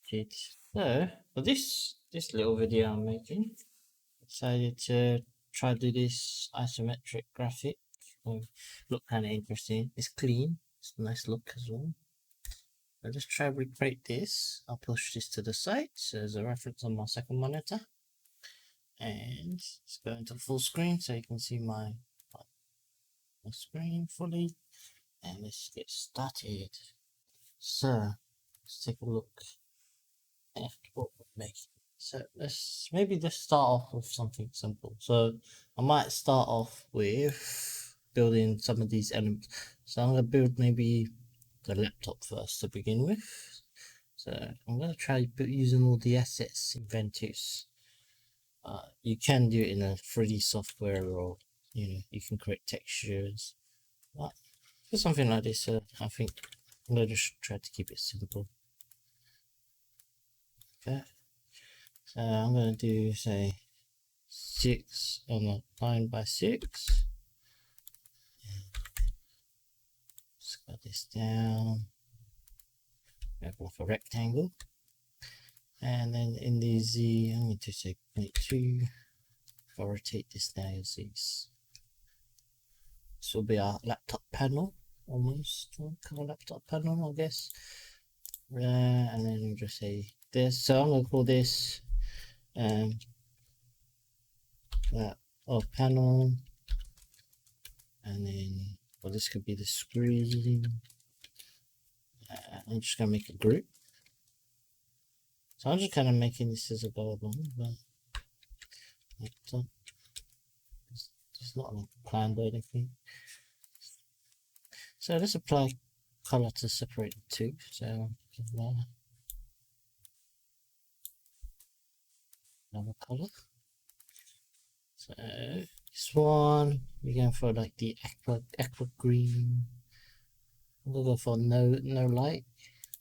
Good. So for this little video I'm making, decided to try to do this isometric graphic. Look kind of interesting. It's clean. It's a nice look as well. I'll just try to recreate this. I'll push this to the side so there's a reference on my second monitor. And let's go into full screen so you can see my screen fully. And let's get started. So let's take a look at what we're making. So let's maybe just start off with something simple. So I might start off with building some of these elements. So I'm gonna build maybe the laptop first to begin with. So I'm gonna try using all the assets in Ventuz. You can do it in a 3D software, or you can create textures. But for something like this, I think I'm gonna just try to keep it simple. Okay. So I'm going to do, say, 6 on a 9 by 6. Let's cut this down. Have like a rectangle. And then in the Z, I'm going to say 0.2. If I rotate this now, you'll see this will be our laptop panel, almost kind of laptop panel, I guess. And then we'll just say this. So I'm going to call this panel, and then this could be the screen. I'm just gonna make a group. So I'm just kind of making this as a go along, but it's not planned or anything. So let's apply color to separate the two. So another color. So this one, we're going for like the aqua green. I'm gonna go for no light,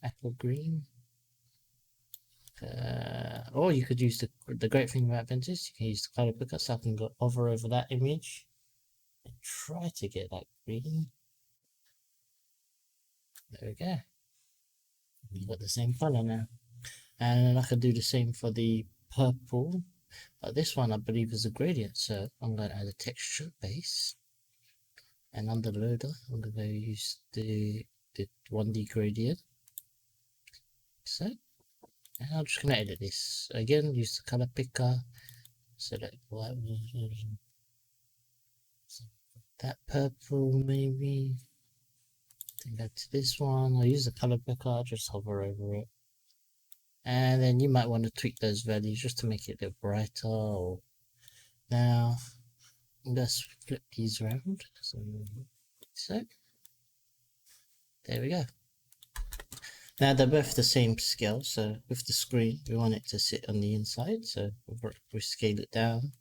aqua green. Or you could use the great thing about Ventuz, you can use the color picker, so I can go hover over that image and try to get that green. There we go. We've got the same color now. And then I could do the same for the purple. But this one I believe is a gradient, so I'm going to add a texture base, and under loader I'm going to use the 1D gradient. So, and I'm just going to edit this again. Use the color picker, select white, that purple maybe. Then go to this one. I'll use the color picker, just hover over it. And then you might want to tweak those values just to make it a bit brighter. Or now let's flip these around. So there we go. Now they're both the same scale. So with the screen, we want it to sit on the inside. So we scale it down.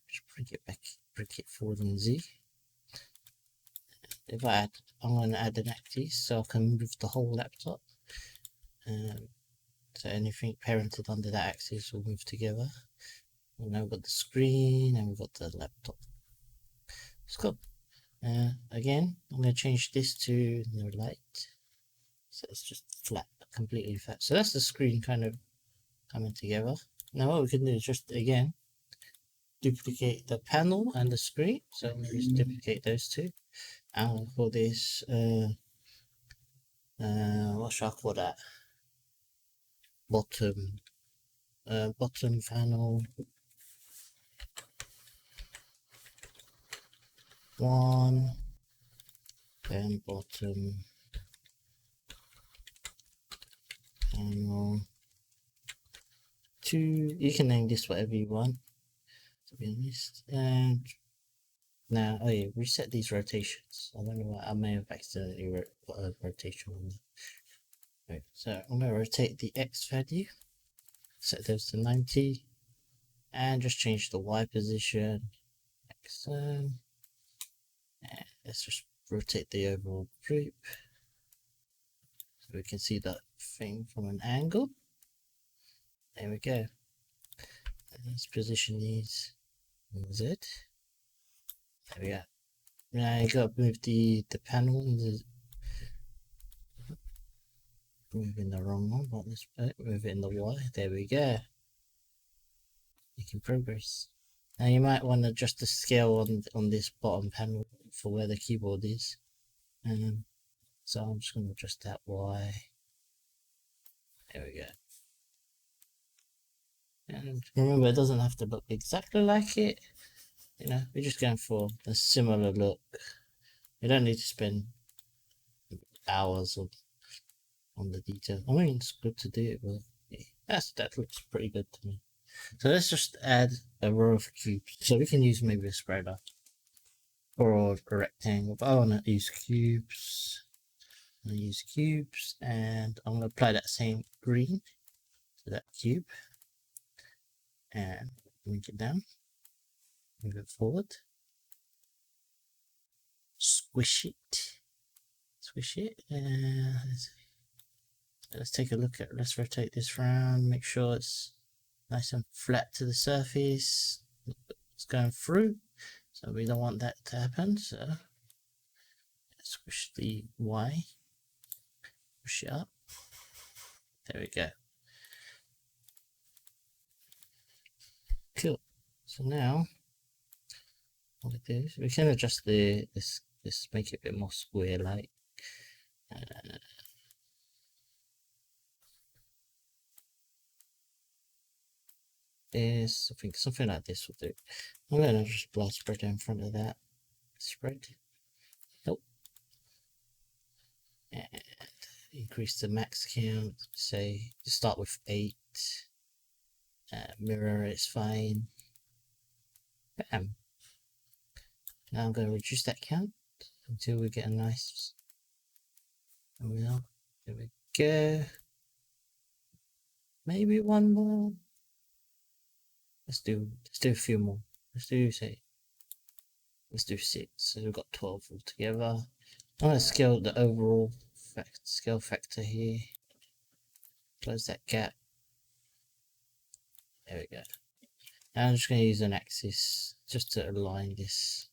Just bring it back, bring it forward in Z. If I'm going to add an axis so I can move the whole laptop. So anything parented under that axis will move together. And now we've got the screen and we've got the laptop. It's cool. Again, I'm going to change this to no light. So it's just flat, completely flat. So that's the screen kind of coming together. Now what we can do is just, again, duplicate the panel and the screen. So I'm going to just duplicate those two. And we'll call this, what should I call that? Bottom panel 1, then bottom panel 2. You can name this whatever you want, to be honest. And now, oh yeah, reset these rotations. I don't know why I may have accidentally put a rotation on there. Right, so I'm going to rotate the X value, set those to 90, and just change the Y position. Excellent. And let's just rotate the overall group so we can see that thing from an angle. There we go. And let's position these in Z. There we go. Now you got to move the panel in the moving the wrong one, but let's move it in the Y. There we go. Making progress. Now you might want to adjust the scale on this bottom panel for where the keyboard is. So I'm just going to adjust that Y. There we go. And remember, it doesn't have to look exactly like it. You know, we're just going for a similar look. You don't need to spend hours on the detail. I mean, it's good to do it, but yeah, that looks pretty good to me. So let's just add a row of cubes. So we can use maybe a spreader or a rectangle, but I want to use cubes. I'm going to use cubes, and I'm going to apply that same green to that cube and link it down, move it forward, squish it, and let's take a look at, let's rotate this around, make sure it's nice and flat to the surface. It's going through, so we don't want that to happen. So let's squish the Y, push it up. There we go. Cool. So now what we do is we can adjust this, make it a bit more square-like. This, I think something like this will do. I'm going to just apply spreader in front of that. Spread. Nope. And increase the max count. Say, start with 8. Mirror is fine. Bam. Now I'm going to reduce that count until we get a nice. There we go. Maybe one more. Let's do a few more. Let's do 6. So we've got 12 altogether. I'm going to scale the overall scale factor here. Close that gap. There we go. Now I'm just going to use an axis just to align this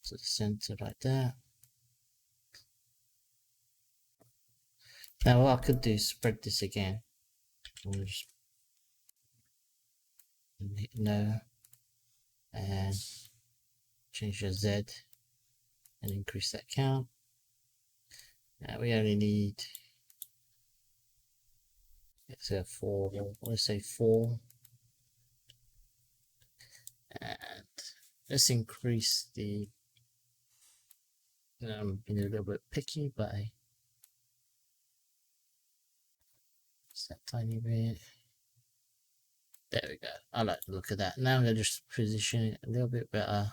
to the center like that. Now what I could do is spread this again. Just hit no and change your Z and increase that count. Now we only need, let's say 4, let's say 4, and let's increase the being a little bit picky by just that tiny bit. There we go. I like the look of that. Now I'm going to just position it a little bit better.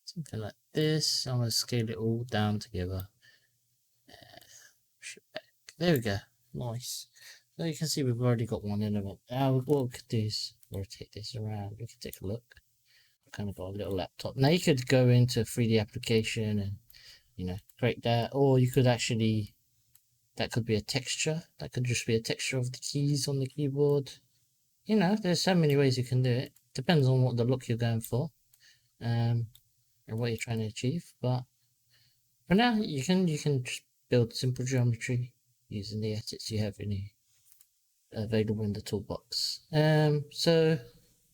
Something like this. I'm going to scale it all down together. Push it back. There we go. Nice. So you can see we've already got one element. Now what we could do is rotate this around. We can take a look. I've kind of got a little laptop. Now you could go into a 3D application and, you know, create that. Or you could actually, that could be a texture. That could just be a texture of the keys on the keyboard. You know, there's so many ways you can do it. Depends on what the look you're going for, and what you're trying to achieve. But for now, you can just build simple geometry using the assets you have available in the toolbox. So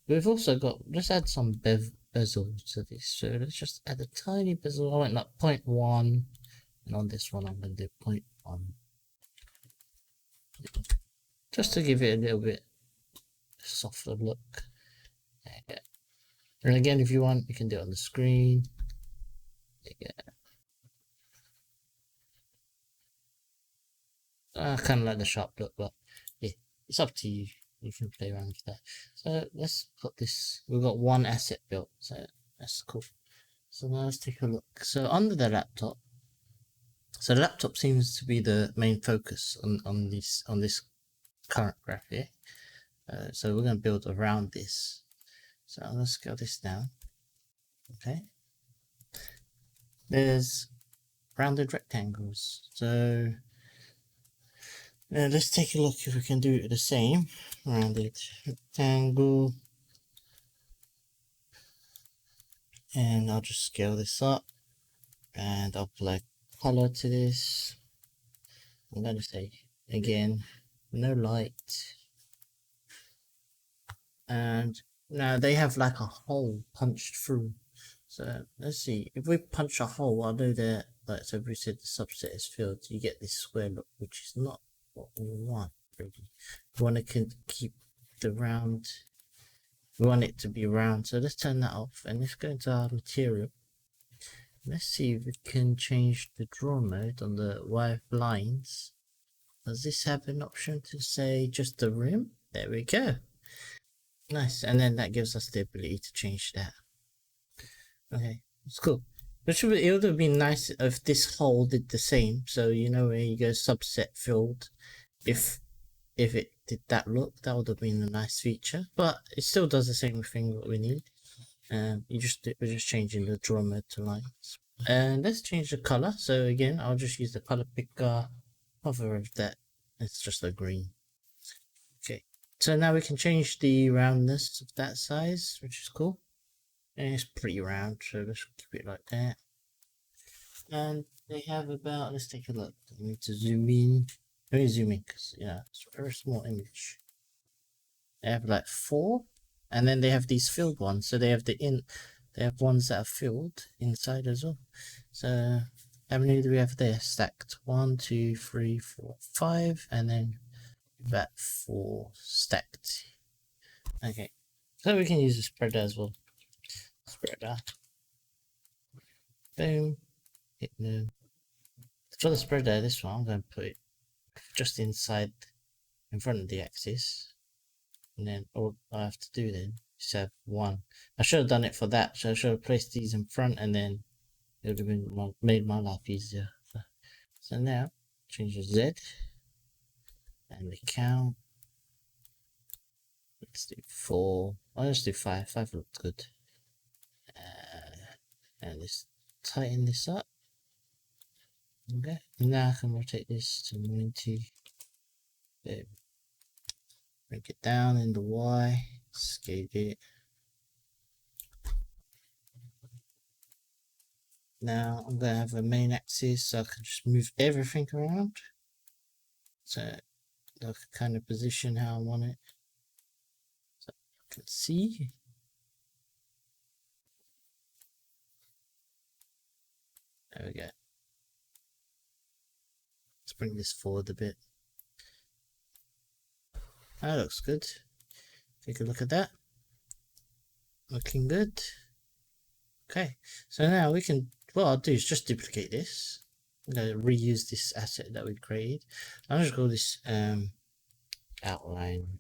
we've also got, let's add some bezel to this. So let's just add a tiny bezel. I went like 0.1, and on this one I'm going to do 0.1, just to give it a little bit softer look. Okay. And again, if you want, you can do it on the screen. Okay. I kind of like the sharp look, but yeah, it's up to you. You can play around with that. So let's put this. We've got one asset built, so that's cool. So now let's take a look. So under the laptop, so the laptop seems to be the main focus on this current graph here. So we're going to build around this. So I'm going to scale this down. Okay. There's rounded rectangles. So let's take a look if we can do the same. Rounded rectangle. And I'll just scale this up. And I'll apply color to this. I'm gonna say again, no light. And now they have like a hole punched through. So let's see, if we punch a hole, I know that, like, so we said the subset is filled, you get this square look, which is not what we want, really. We want to keep the round, we want it to be round, so let's turn that off, and let's go into our material. Let's see if we can change the draw mode on the wire lines. Does this have an option to say just the rim? There we go. Nice, and then that gives us the ability to change that. Okay, it's cool. But it would have been nice if this hole did the same. So you know where you go subset filled, if it did that look, that would have been a nice feature. But it still does the same thing what we need. We're just changing the draw mode to lines. And let's change the color. So again, I'll just use the color picker. Hover of that. It's just a green. Okay. So now we can change the roundness of that size, which is cool. And it's pretty round, so let's keep it like that. And they have about, let's take a look. I need to zoom in. Let me zoom in because, yeah, it's a very small image. They have like 4, and then they have these filled ones. So they have they have ones that are filled inside as well. So how many do we have there? Stacked 1, 2, 3, 4, 5, and then about 4 stacked. Okay, so we can use the spreader as well. Spreader. Boom. Hit no. For the spreader, this one I'm going to put it just inside, in front of the axis, and then all I have to do then is have 1. I should have done it for that. So I should have placed these in front, and then it would have been made my life easier. So now change the Z and the count. Let's do 4. I'll just do 5. 5 looks good. And let's tighten this up. Okay, now I can rotate this to 90. Bring it down in the Y, scale it. Now I'm going to have a main axis, so I can just move everything around. So I can kind of position how I want it. So I can see. There we go. Let's bring this forward a bit. That looks good. Take a look at that. Looking good. Okay, so now we can, what I'll do is just duplicate this. I'm going to reuse this asset that we created. I'll just call this outline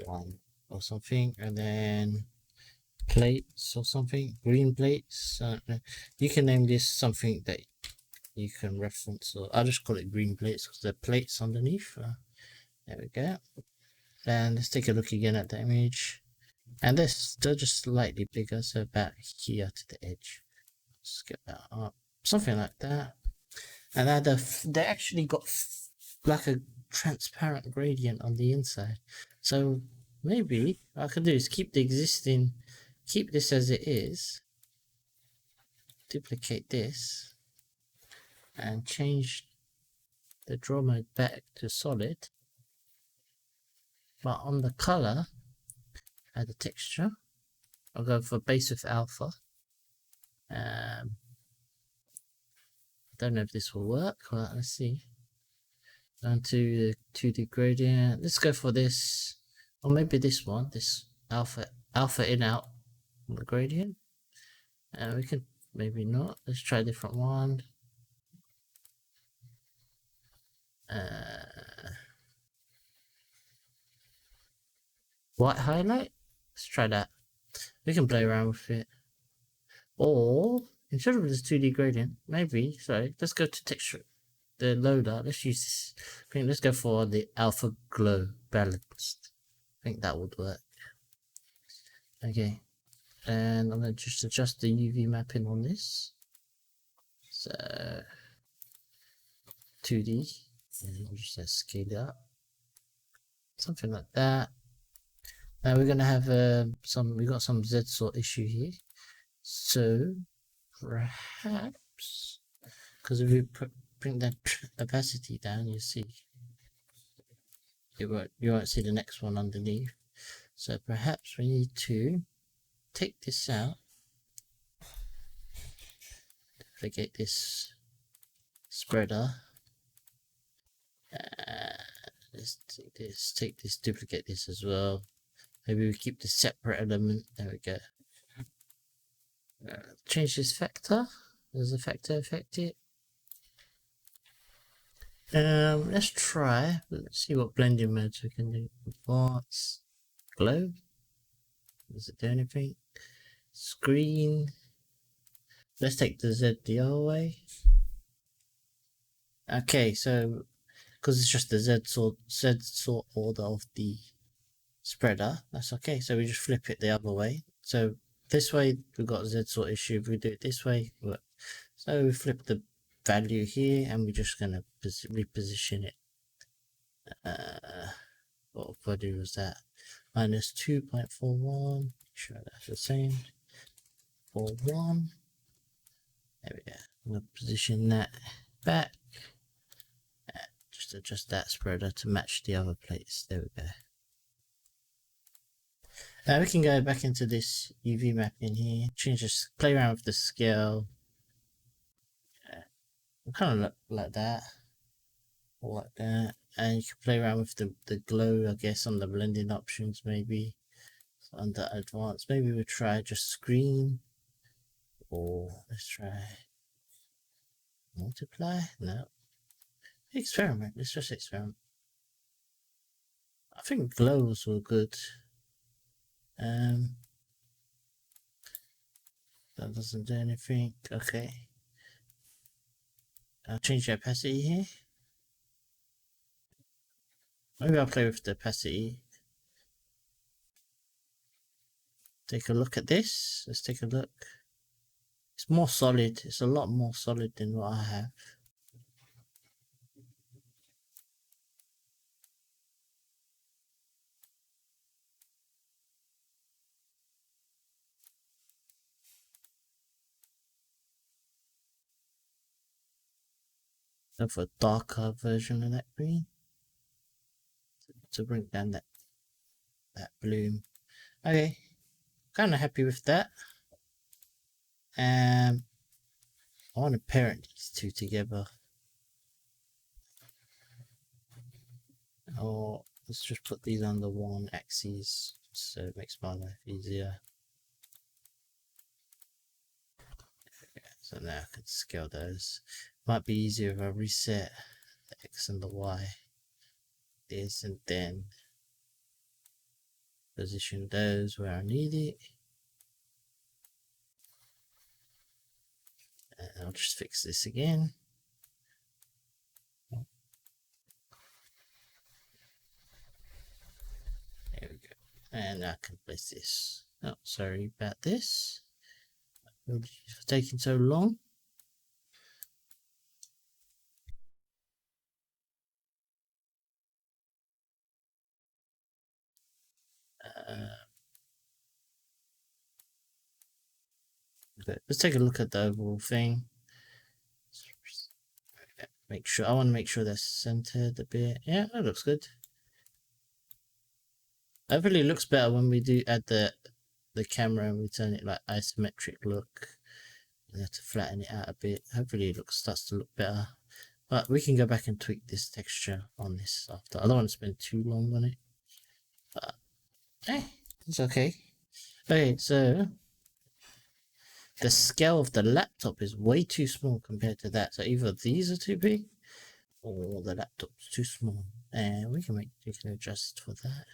1 or something, and then plates or something, green plates. You can name this something that you can reference, or I'll just call it green plates because they're plates underneath. There we go. And let's take a look again at the image. And they're just slightly bigger, so about here to the edge. Let's get that up, something like that. And now they actually got like a transparent gradient on the inside. So maybe what I can do is keep this as it is, duplicate this, and change the draw mode back to solid. But on the color, add the texture. I'll go for base with alpha. Don't know if this will work, but let's see. Down to the 2D gradient. Let's go for this, or maybe this one. This alpha in out on the gradient. And we can maybe not. Let's try a different one. White highlight. Let's try that. We can play around with it. Or instead of this 2D gradient, maybe, sorry, let's go to texture, the loader. Let's use this. I think let's go for the alpha glow balanced. I think that would work. Okay, and I'm going to just adjust the UV mapping on this. So 2D, and we'll just scale it up, something like that. Now we're going to have we got some Z sort issue here. So perhaps, because if we bring that opacity down, you see you won't see the next one underneath. So perhaps we need to take this out, duplicate this spreader, let's take this, duplicate this as well. Maybe we keep the separate element. There we go. Change this factor. Does the factor affect it? Let's try. Let's see what blending modes we can do. Advanced, glow. Does it do anything? Screen. Let's take the ZDR away. Okay, so because it's just the Z sort order of the spreader, that's okay. So we just flip it the other way. So this way we've got a Z sort issue. If we do it this way, so we flip the value here and we're just gonna reposition it. What value was that? Minus 2.41. Sure, that's the same. 41. There we go. I'm gonna position that back. Just adjust that spreader to match the other plates. There we go. Now we can go back into this UV mapping here, change this, play around with the scale. Kind of like that, or like that, and you can play around with the glow, I guess, on the blending options. Maybe so under advanced, maybe we'll try just screen, or let's try multiply. No, experiment. Let's just experiment. I think glows were good. That doesn't do anything. Okay, I'll change the opacity here. Maybe I'll play with the opacity. Take a look at this. Let's take a look. It's more solid. It's a lot more solid than what I have. Go for a darker version of that green to bring down that bloom. Okay, kind of happy with that. I want to parent these two together. Or let's just put these on the one axis so it makes my life easier. Okay, so now I can scale those. Might be easier if I reset the X and the Y. This and then position those where I need it. And I'll just fix this again. There we go. And I can place this. Oh, sorry about this. It's taking so long. Okay, let's take a look at the overall thing. Make sure, I want to make sure that's centered a bit. Yeah, that looks good. Hopefully it looks better when we do add the camera and we turn it like isometric look. You have to flatten it out a bit. Hopefully it starts to look better. But we can go back and tweak this texture on this after. I don't want to spend too long on it. But it's okay. Okay, so the scale of the laptop is way too small compared to that. So either these are too big or the laptop's too small. And we can adjust for that.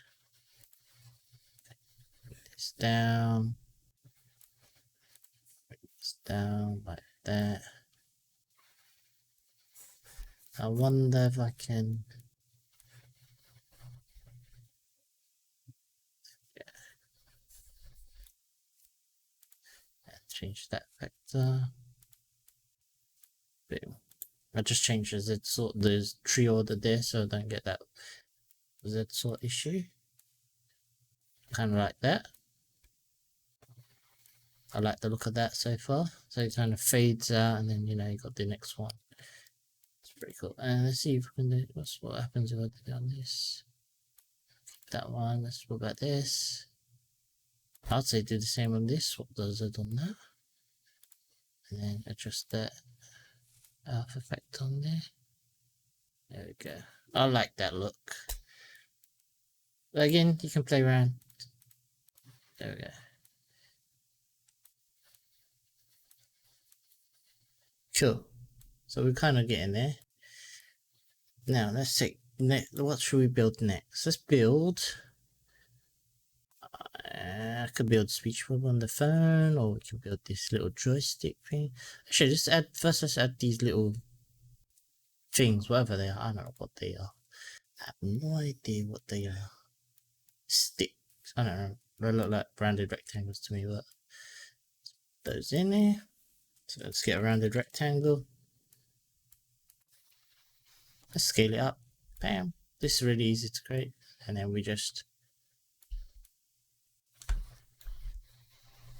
Bring this down. Bring this down like that. I wonder if I can change that factor. Boom. I just changed the Z sort, the tree order there, so I don't get that Z sort issue. Kind of like that. I like the look of that so far. So it kind of fades out, and then you got the next one. Pretty cool. And let's see if we can do what happens if I do on this. That one. Let's what about this? I'd say do the same on this. What does it on that? And then adjust that alpha effect on there. There we go. I like that look. But again, you can play around. There we go. Cool. So we're kind of getting there. Now let's take what should we build next? Let's build. I could build speech bubble on the phone, or we can build this little joystick thing. Actually, let's add these little things, whatever they are. I don't know what they are. I have no idea what they are. Sticks. I don't know. They look like rounded rectangles to me, but those in there. So let's get a rounded rectangle. Let's scale it up. Bam. This is really easy to create. And then we just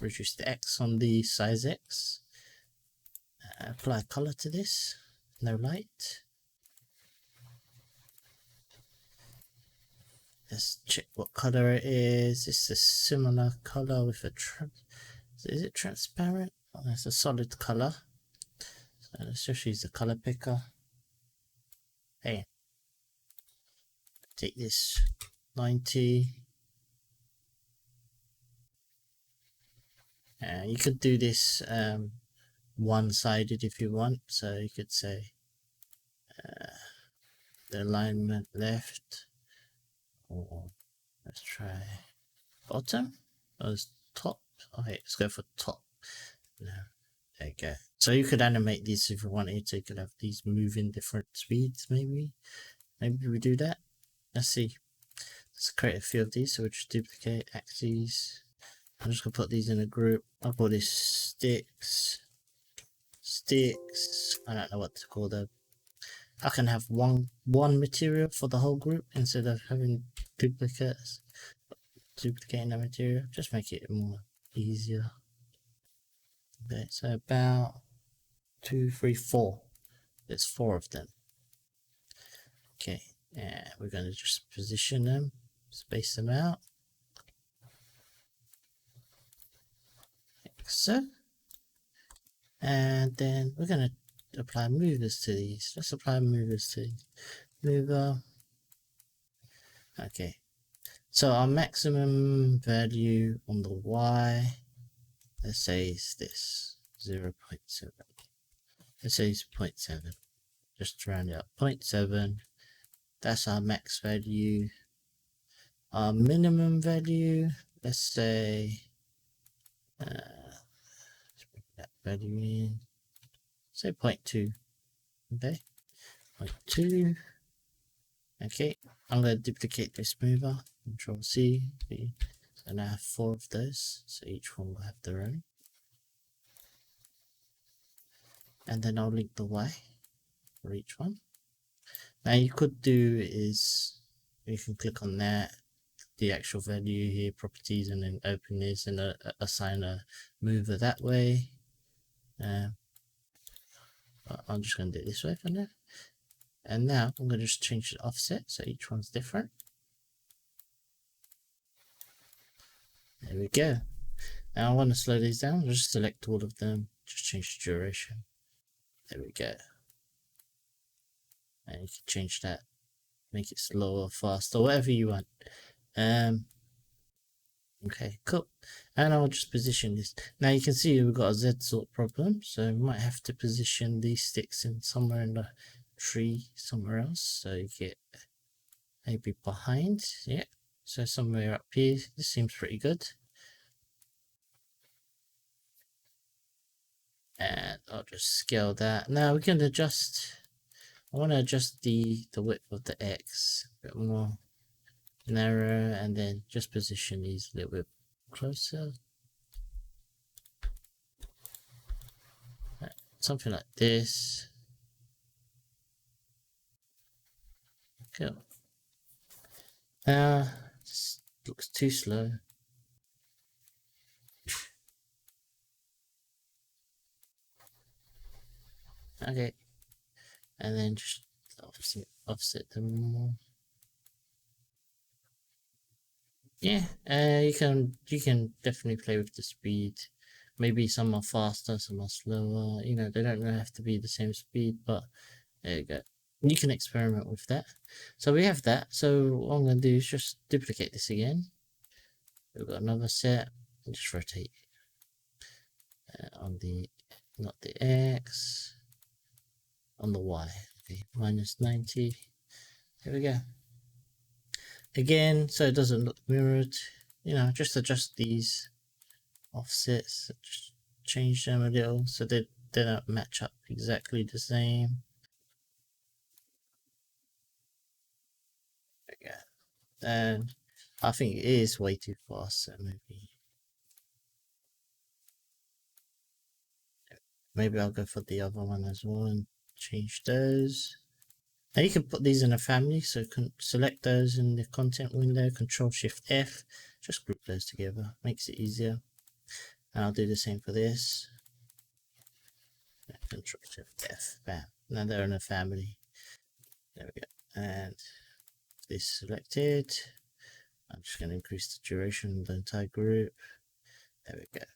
reduce the X on the size X. Apply color to this. No light. Let's check what color it is. It's a similar color with a is it transparent? Oh, it's a solid color. So let's just use the color picker. Hey, take this 90. You could do this one-sided if you want. So you could say the alignment left, or let's try bottom. Or top. Okay, let's go for top. No, there you go. So you could animate these if you wanted to. You could have these move in different speeds, maybe. Maybe we do that. Let's see. Let's create a few of these. So we'll just duplicate axes. I'm just gonna put these in a group. I'll call this sticks. Sticks. I don't know what to call them. I can have one material for the whole group instead of having duplicates. Duplicating the material. Just make it more easier. Okay, so about 2, 3, 4. There's 4 of them. Okay, and we're going to just position them, space them out. Like so. And then we're going to apply movers to these. Let's apply movers to these. Mover. Okay. So our maximum value on the Y, let's say is this 0.7. Let's say it's 0.7. Just round it up. 0.7. That's our max value. Our minimum value, let's say let's put that value in. Say 0.2. Okay. 0.2. Okay. I'm going to duplicate this mover. Control C. So now I have 4 of those. So each one will have their own. And then I'll link the Y for each one. Now you could do is you can click on that, the actual value here, properties, and then open this and assign a mover that way. I'm just going to do it this way for now. And now I'm going to just change the offset so each one's different. There we go. Now I want to slow these down. I'll just select all of them, just change the duration. There we go. And you can change that, make it slower, faster, whatever you want. Okay, cool. And I'll just position this. Now you can see we've got a Z sort problem, so we might have to position these sticks in somewhere in the tree, somewhere else. So you get maybe behind, yeah. So somewhere up here. This seems pretty good. And I'll just scale that. Now we can adjust. I want to adjust the width of the X a bit more narrow, and then just position these a little bit closer. Something like this. Cool. This looks too slow. Okay. and then just offset them more. Yeah, you can definitely play with the speed. Maybe some are faster, some are slower. You know, they don't really have to be the same speed, but there you go. You can experiment with that. So we have that. So what I'm going to do is just duplicate this again. We've got another set. And just rotate on the, not the X, on the Y. Okay, -90. There we go. Again, so it doesn't look mirrored. You know, just adjust these offsets, just change them a little so they don't match up exactly the same. There we go. And I think it is way too fast, so maybe I'll go for the other one as well and change those. Now you can put these in a family, so you can select those in the content window, Control Shift F, just group those together, makes it easier. And I'll do the same for this. Control Shift F, bam. Now they're in a family. There we go. And this selected. I'm just going to increase the duration of the entire group. There we go.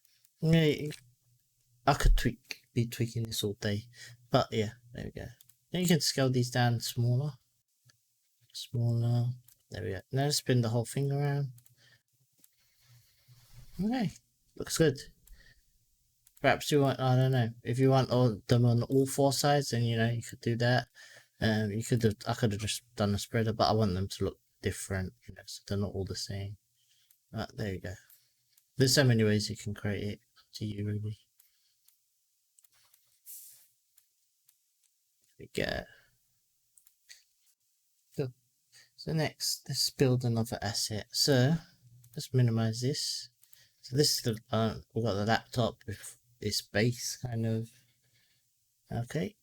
Yeah, I could be tweaking this all day, but yeah, there we go. Now you can scale these down smaller. There we go. Now spin the whole thing around. Okay, looks good. Perhaps you want, I don't know, if you want them on all four sides, then you know you could do that. I could have just done a spreader, but I want them to look different, you know, so they're not all the same. But there you go. There's so many ways you can create it, up to you really. There we go. Cool. So next, let's build another asset. So let's minimize this. So this is the we've got the laptop with its base kind of. Okay.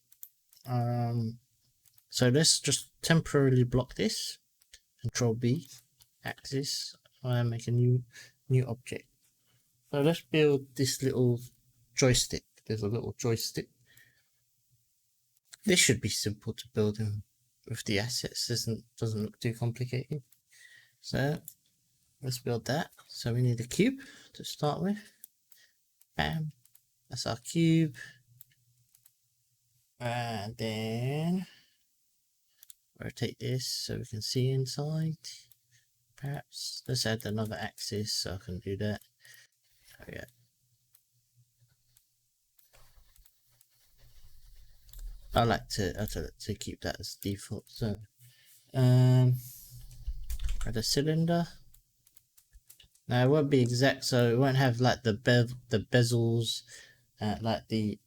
So let's just temporarily block this. Control B, axis, and make a new object. So let's build this little joystick. There's a little joystick. This should be simple to build in with the assets. Doesn't look too complicated. So let's build that. So we need a cube to start with. Bam, that's our cube. And then rotate this so we can see inside. Perhaps let's add another axis so I can do that. There we go. I like to keep that as default. So add a cylinder. Now it won't be exact, so it won't have like the bezels, like the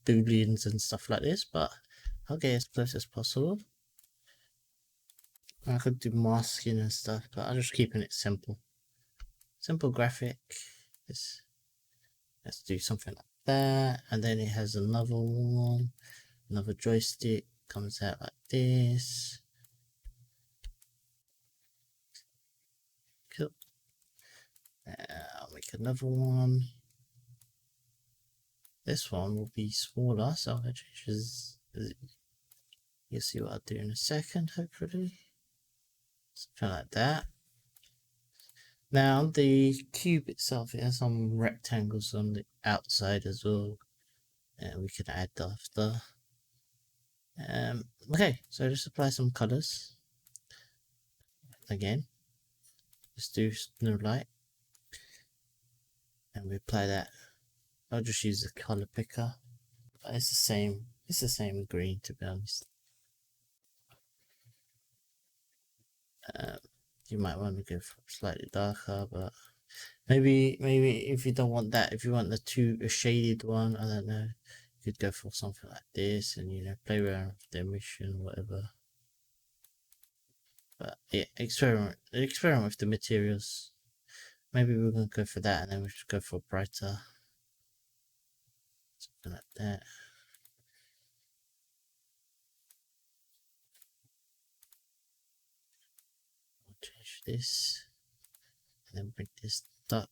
booleans and stuff like this, but I'll get as close as possible. I could do masking and stuff, but I'm just keeping it simple. Simple graphic. Let's do something like that, and then it has another one, another joystick, comes out like this. Cool. I'll make another one. This one will be smaller, so I'll change this. You'll see what I'll do in a second, hopefully. Something like that. Now the cube itself, it has some rectangles on the outside as well, and we can add after. Okay, so just apply some colors. Again, let's do no light, and we apply that. I'll just use the color picker. But it's the same. It's the same green, to be honest. You might want to go for slightly darker, but maybe if you don't want that, if you want a shaded one, I don't know, you could go for something like this and, you know, play around with the emission, whatever. But yeah, experiment with the materials. Maybe we're gonna go for that, and then we should go for brighter, something like that. I'll change this, and then bring this up.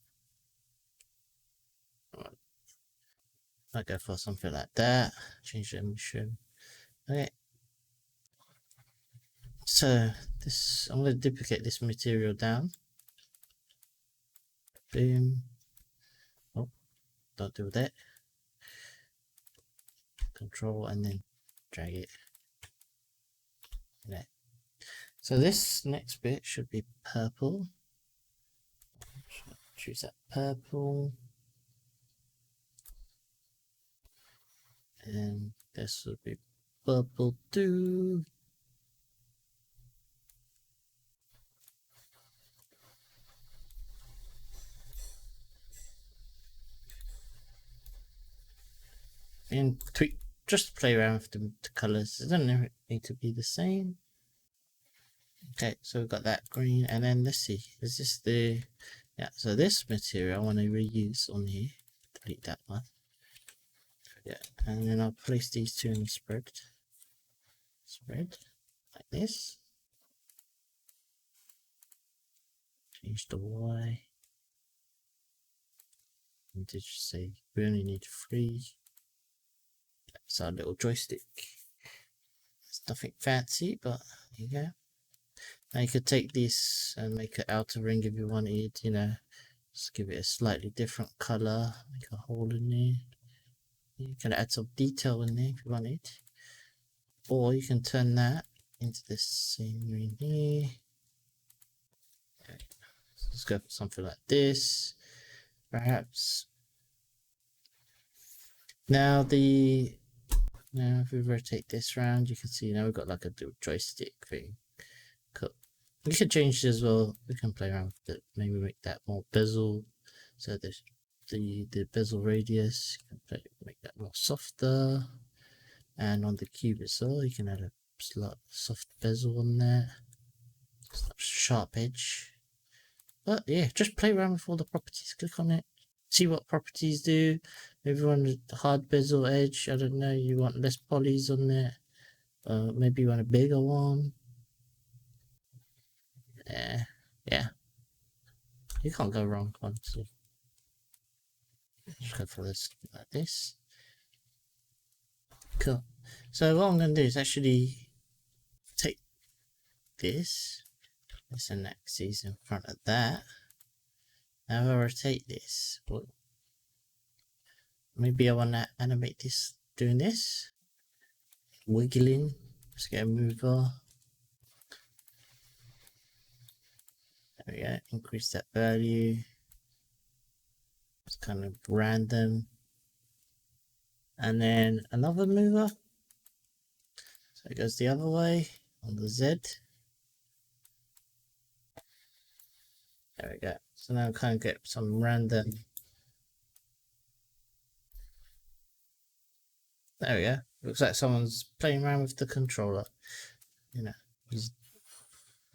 I'll go for something like that. Change the emission. Okay. So this, I'm going to duplicate this material down. Boom. Oh, don't do that. Control and then drag it. There. So this next bit should be purple. Choose that purple. And this would be purple too. And tweak, just play around with the colors. It doesn't need to be the same. Okay, so we've got that green, and then let's see, is this the, yeah, so this material I want to reuse on here. Delete that one. Yeah, and then I'll place these two in the spread. Spread, like this. Change the Y. And just say, we only need 3. That's our little joystick. It's nothing fancy, but there you go. Now you could take this and make an outer ring if you wanted, you know, just give it a slightly different color, make a hole in there. You can add some detail in there if you wanted, or you can turn that into this same ring here. Okay. So let's go for something like this, perhaps. Now if we rotate this around, you can see now we've got like a joystick thing. Cool. We could change it as well. We can play around with it. Maybe make that more bezel. So the bezel radius, you can make that more softer. And on the cube as well, you can add a soft bezel on there. Sharp edge. But yeah, just play around with all the properties. Click on it. See what properties do. Maybe you want a hard bezel edge. I don't know. You want less polys on there. Maybe you want a bigger one. Yeah. You can't go wrong, honestly. Just go for this like this. Cool. So what I'm going to do is actually take this an axis in front of that. Now if I rotate this, maybe I want to animate this doing this, wiggling. Let's get a mover. There we go. Increase that value. It's kind of random. And then another mover. So it goes the other way on the Z. There we go. So now I kind of get some random. There we go. Looks like someone's playing around with the controller. You know.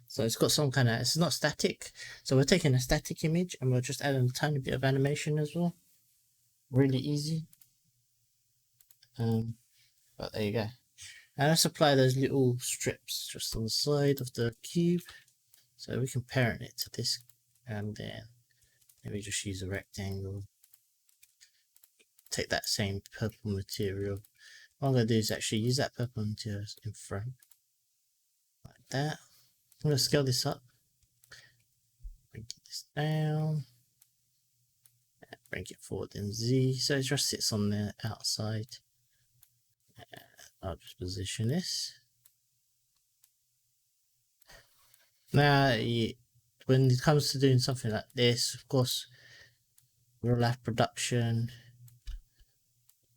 So it's got some kind of, it's not static. So we're taking a static image and we're just adding a tiny bit of animation as well. Really easy. But there you go. And let's apply those little strips just on the side of the cube. So we can parent it to this, and then maybe just use a rectangle. Take that same purple material. What I'm going to do is actually use that purple material in front. Like that. I'm going to scale this up. Bring this down. Bring it forward in Z. So it just sits on the outside. I'll just position this. Now, when it comes to doing something like this, of course, real life production,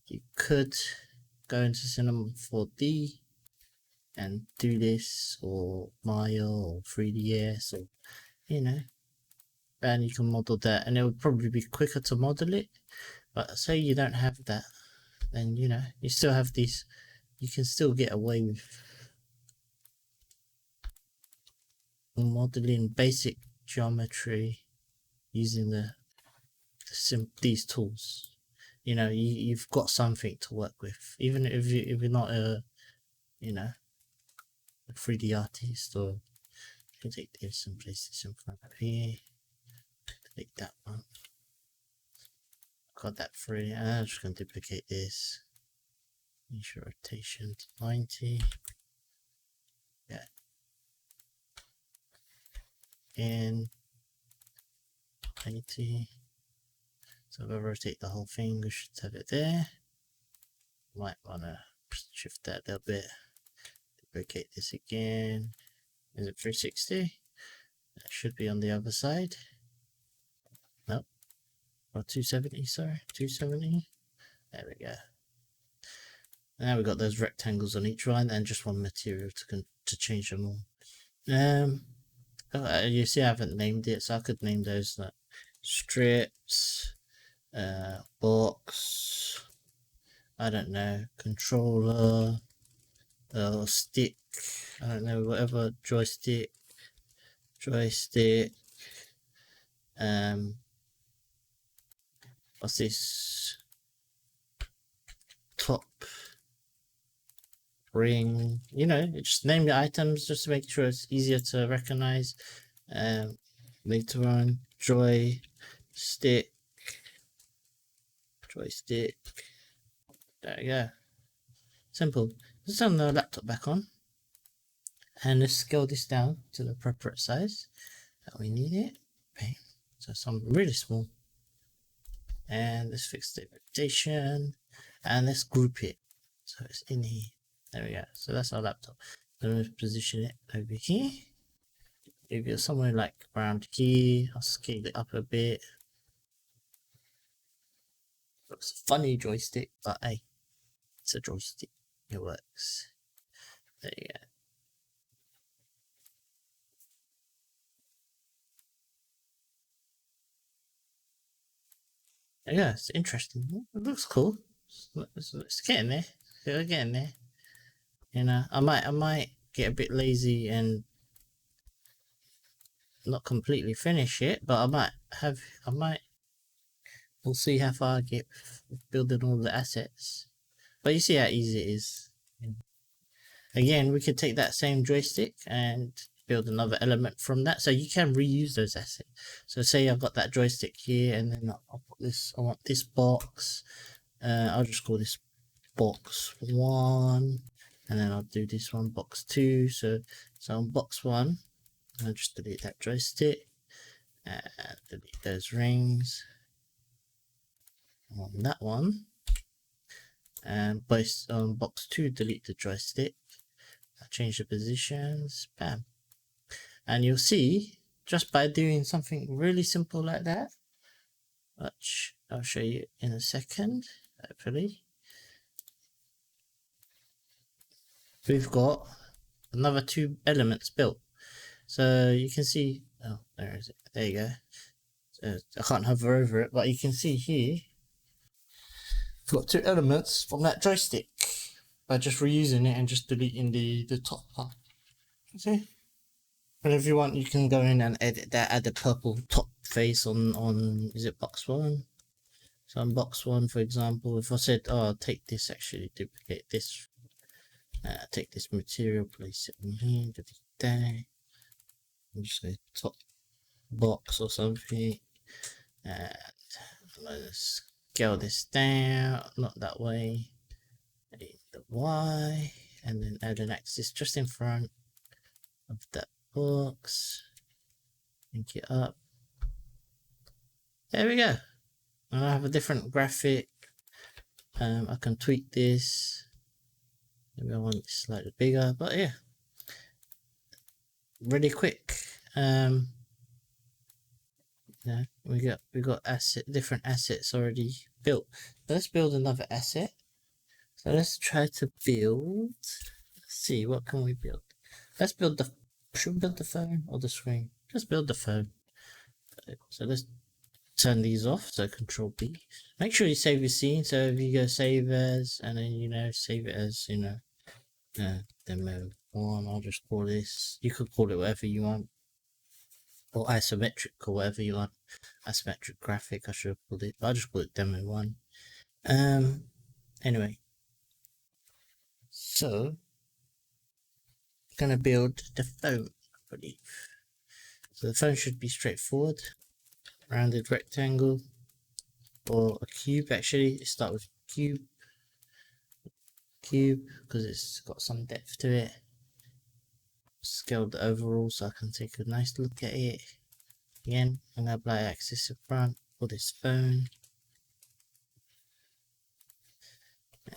you could go into Cinema 4D and do this, or Maya, or 3ds, or you know, and you can model that, and it would probably be quicker to model it. But say you don't have that, then you know, you still have these, you can still get away with modeling basic geometry using these tools. You know, you've got something to work with, even if you're not a, you know, a 3D artist. Or you can take this and place this in front of here. Delete that one. Got that free, and I'm just gonna duplicate this. change your rotation to 90. Yeah. And 90. So if I rotate the whole thing, we should have it there. Might wanna shift that a little bit. Duplicate this again. Is it 360? That should be on the other side. Nope. Or 270, sorry. 270. There we go. Now we've got those rectangles on each one and just one material to change them all. You see I haven't named it, so I could name those like strips, box, I don't know, controller, stick, I don't know, whatever, joystick, what's this, top, ring, you know, just name the items just to make sure it's easier to recognize. Later on, joystick, there you go, simple. Let's turn the laptop back on and let's scale this down to the appropriate size that we need it. Okay, so some really small, and let's fix the rotation and let's group it so it's in here. There we go. So that's our laptop. So let's position it over here. If you're somewhere like around here, I'll scale it up a bit. Looks a funny joystick, but hey, it's a joystick. It works. There you go. Yeah, it's interesting. It looks cool. It's getting there. We're getting there. You know, I might get a bit lazy and not completely finish it, but we'll see how far I get building all the assets. But you see how easy it is. Again, we could take that same joystick and build another element from that, so you can reuse those assets. So say I've got that joystick here, and then I'll put this, I want this box, I'll just call this box 1, and then I'll do this one box 2. So on box 1, I'll just delete that joystick and delete those rings on that one, and based on box 2, delete the joystick. I'll change the positions, bam. And you'll see, just by doing something really simple like that, which I'll show you in a second, hopefully, we've got another 2 elements built. So you can see, oh, there is it. There you go. So I can't hover over it, but you can see here, we've got 2 elements from that joystick by just reusing it and just deleting the top part. See? And if you want, you can go in and edit that, add a purple top face on is it box 1? So on box 1, for example, if I said, oh, take this, actually duplicate this, take this material, place it in here, delete that, and just say top box or something, and let's scale this down, not that way, edit the Y, and then add an axis just in front of that box, link it up. There we go. And I have a different graphic. I can tweak this. Maybe I want it slightly bigger, but yeah, really quick. Yeah, we got different assets already built. Let's build another asset. So let's try to build. Let's see, what can we build? Let's build the. Should we build the phone or the screen? Just build the phone. So let's turn these off. So Control B. Make sure you save your scene. So if you go save as, and then save it as demo 1. I'll just call this. You could call it whatever you want, or isometric or whatever you want. Isometric graphic. I should have called it. I'll just call it demo 1. Anyway, so I'm gonna build the phone, I believe. So the phone should be straightforward. Rounded rectangle or a cube. Actually, start with cube. cube because it's got some depth to it. Scale the overall so I can take a nice look at it. Again, I'm gonna apply axis in front for this phone.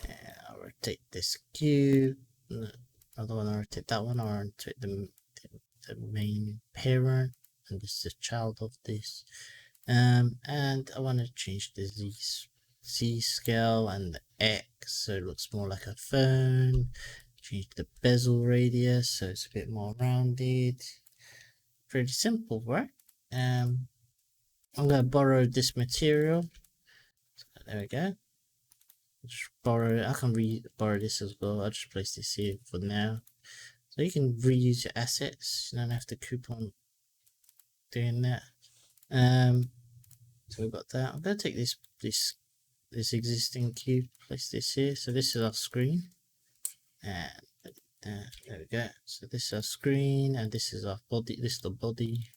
And I'll rotate this cube. No, I don't want to rotate that one. I'll rotate the main parent, and this is the child of this. And I want to change the Z scale and the X so it looks more like a phone. Change the bezel radius so it's a bit more rounded. Pretty simple, right? I'm gonna borrow this material. So there we go. Just borrow. I can borrow this as well. I'll just place this here for now. So you can reuse your assets. You don't have to keep on doing that. So we've got that. I'm gonna take this existing cube, place this here. So this is our screen, and there we go. So this is our screen, and this is our body. This is the body.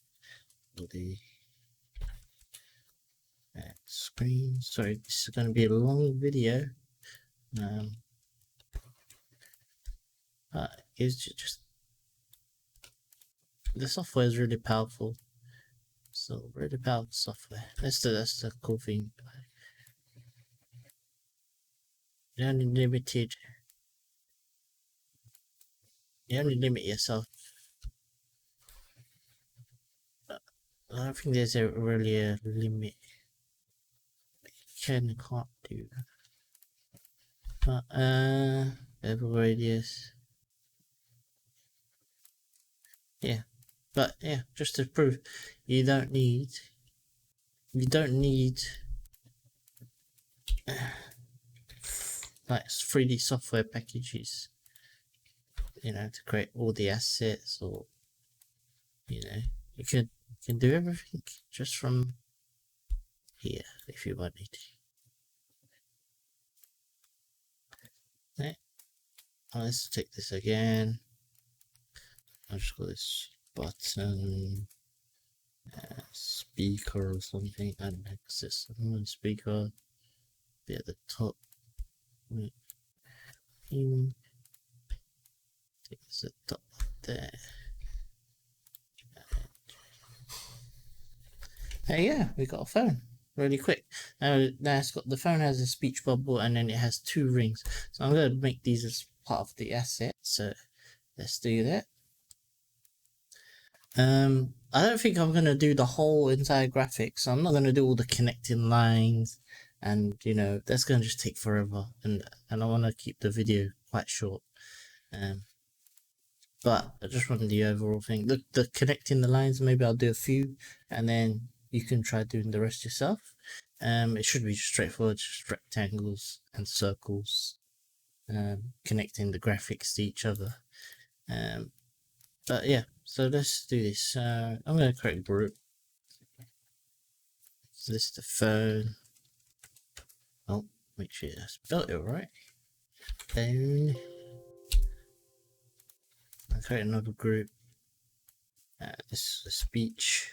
And screen. Sorry, this is going to be a long video. It's just the software is really powerful. So really powerful software. That's the cool thing. You only limit yourself. I don't think there's really a limit. Can't do. But level radius. Yeah, but yeah, just to prove, you don't need like 3D software packages, you know, to create all the assets, or you know, you can do everything just from here if you wanted. Okay. Let's take this again. I'll just call this button speaker or something. I don't know, access speaker. Be at the top. Take this at the top there. Hey, yeah, we got a phone really quick. Now it's got, the phone has a speech bubble and then it has 2 rings. So I'm going to make these as part of the asset. So let's do that. I don't think I'm going to do the whole entire graphic, so I'm not going to do all the connecting lines, and you know, that's going to just take forever, and I want to keep the video quite short. But I just wanted the overall thing. The connecting the lines, maybe I'll do a few, and then you can try doing the rest yourself. It should be straightforward, just rectangles and circles, connecting the graphics to each other. But yeah, so let's do this. I'm going to create a group. So this is the phone. Oh, make sure I spelled it right. Phone. I'll create another group. This is the speech.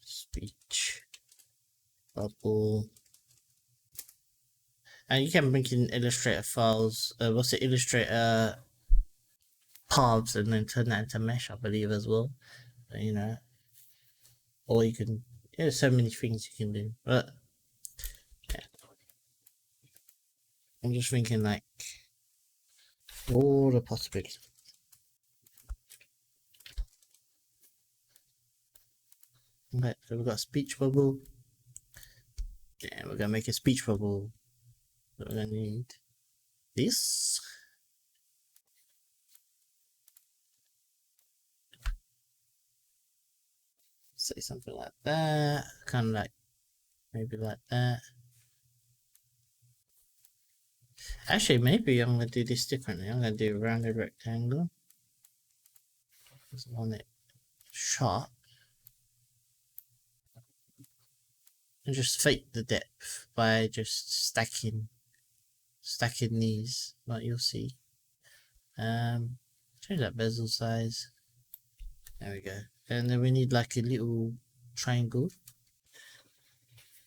Speech bubble. And you can bring in Illustrator files. Illustrator paths, and then turn that into mesh, I believe, as well. You know, or you can. There's so many things you can do, but yeah. I'm just thinking like all the possibilities. Okay, so we've got a speech bubble. Yeah, we're gonna make a speech bubble. We're gonna need this. Say something like that, kind of like, maybe like that. Actually, maybe I'm gonna do this differently. I'm gonna do a rounded rectangle. Just want it sharp. And just fake the depth by just stacking these, like you'll see. Change that bezel size. There we go. And then we need like a little triangle.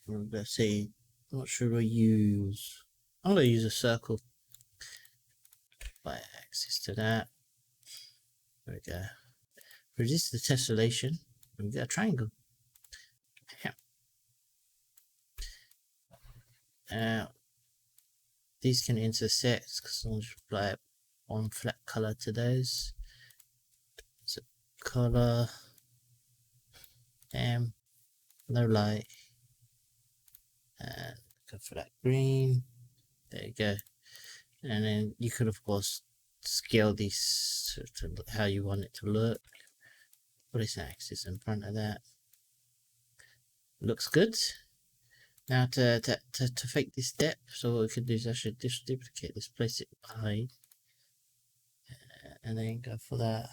We're gonna say, what should I use? I'm going to use a circle by axis to that. There we go. Reduce the tessellation and we get a triangle. Now, these can intersect because I'll just apply one flat color to those. So, color, no light, and go for that green. There you go. And then you could, of course, scale these to how you want it to look. Put this axis in front of that. Looks good. Now to fake this depth, so what we could do is actually just duplicate this, place it behind, and then go for that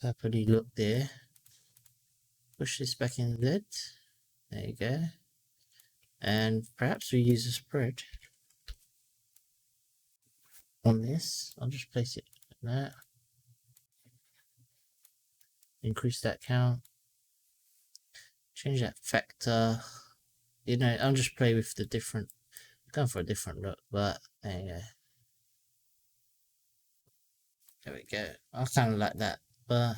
purpley look there. Push this back in the lid. There you go. And perhaps we use a spread on this. I'll just place it like that. Increase that count. Change that factor. You know, I'll just play with the different, going for a different look, but there you go. There we go. I kind of like that, but,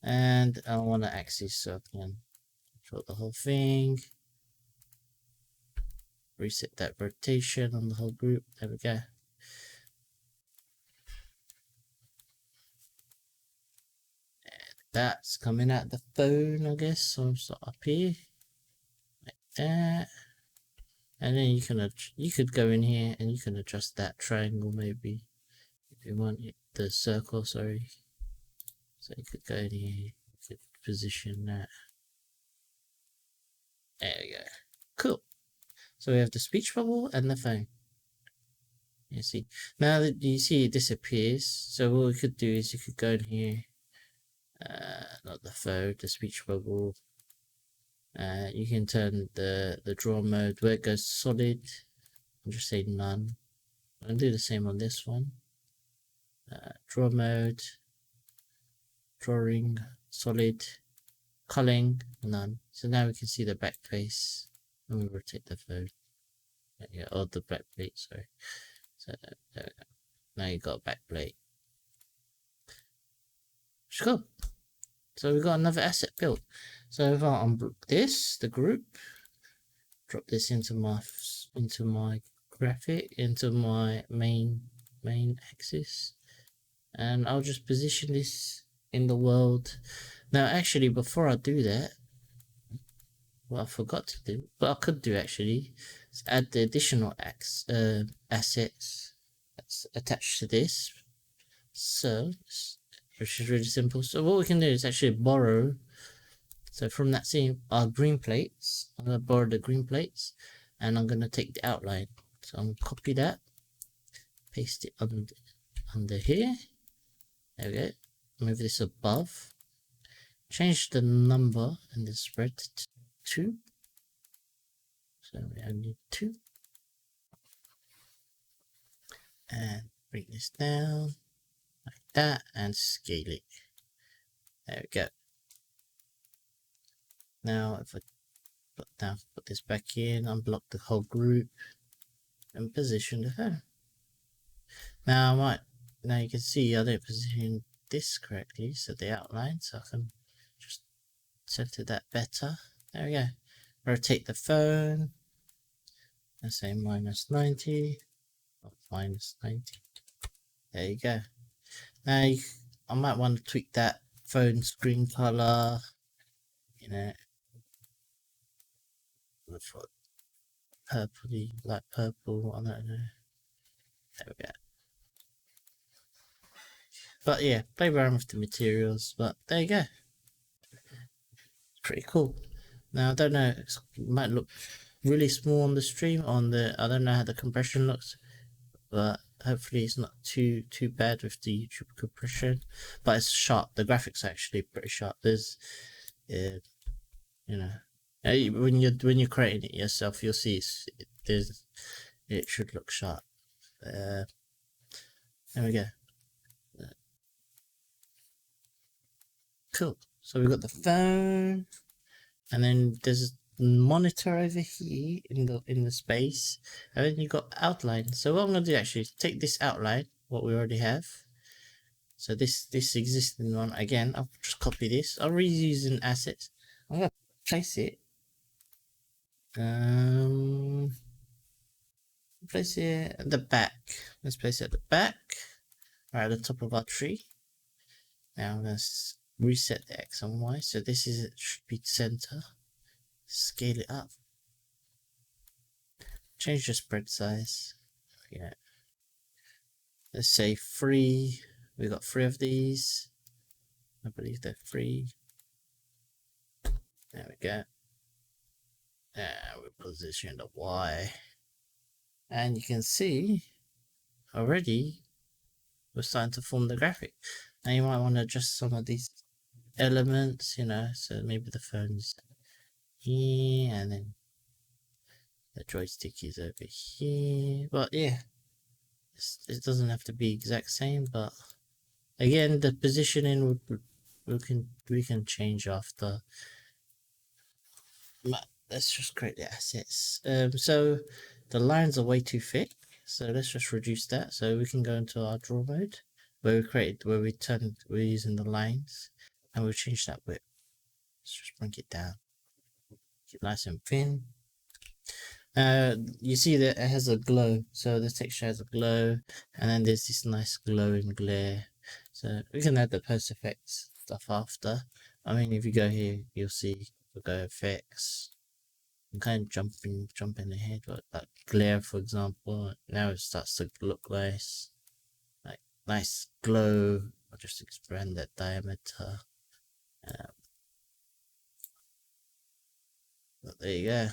and I want to axis, so I can control the whole thing. Reset that rotation on the whole group. There we go. That's coming out the phone, I guess. So I'll start up here, like that, and then you could go in here and you can adjust that triangle maybe if you want it, the circle. Sorry. So you could go in here, you could position that. There we go. Cool. So we have the speech bubble and the phone. You see, now that you see it disappears. So what we could do is you could go in here. Not the phone, the speech bubble. You can turn the draw mode where it goes solid. I'll just say none. I'll do the same on this one. Draw mode, drawing, solid, culling, none. So now we can see the back face when we rotate the phone. Yeah, or the back plate, sorry. So there we go. Now you got a back plate. Cool. So we've got another asset built. So if I unblock this, the group, drop this into my graphic, into my main axis, and I'll just position this in the world. Now actually, before I do that, what I forgot to do, but I could do actually, is add the additional assets that's attached to this. So, which is really simple. So what we can do is actually borrow. So from that scene, our green plates, I'm going to borrow the green plates, and I'm going to take the outline. So I'm going to copy that, paste it under here. There we go. Move this above. Change the number in the spread to 2. So we only need 2. And bring this down like that and scale it. There we go. Now if I put this back in, unblock the whole group and position the phone. Now now you can see I don't position this correctly, so the outline, so I can just center that better. There we go. Rotate the phone. Let's say -90 or -90. There you go. Now I might want to tweak that phone screen color, you know, for purpley, like purple, I don't know. There we go. But yeah, play around with the materials, but there you go. Pretty cool. Now I don't know, it might look really small on the stream, I don't know how the compression looks, but hopefully it's not too bad with the YouTube compression. But it's sharp. The graphics are actually pretty sharp. There's you know, when you're creating it yourself, you'll see it should look sharp. There we go. Cool. So we've got the phone, and then there's monitor over here in the space, and then you got outline. So what I'm gonna do actually is take this outline, what we already have. So this existing one again, I'll just copy this. I'll reuse an asset. I'm gonna place it. Place it at the back. Let's place it at the back, right at the top of our tree. Now I'm gonna reset the X and Y. So this is should be center. Scale it up. Change the spread size. Yeah. Let's say 3. We got 3 of these. I believe they're 3. There we go. And we position the Y. And you can see already we're starting to form the graphic. Now you might want to adjust some of these elements, you know, so maybe the phone's here and then the joystick is over here. But yeah, it doesn't have to be exact same, but again the positioning we can change after. But let's just create the assets. So the lines are way too thick, so let's just reduce that. So we can go into our draw mode where we're using the lines, and we'll change that width. Let's just bring it down, keep it nice and thin. You see that it has a glow, so the texture has a glow, and then there's this nice glow and glare. So we can add the post effects stuff after. I mean, if you go here, you'll see the go effects. I'm kind of jumping ahead, but like glare, for example, now it starts to look nice, like nice glow. I'll just expand that diameter. But there you go.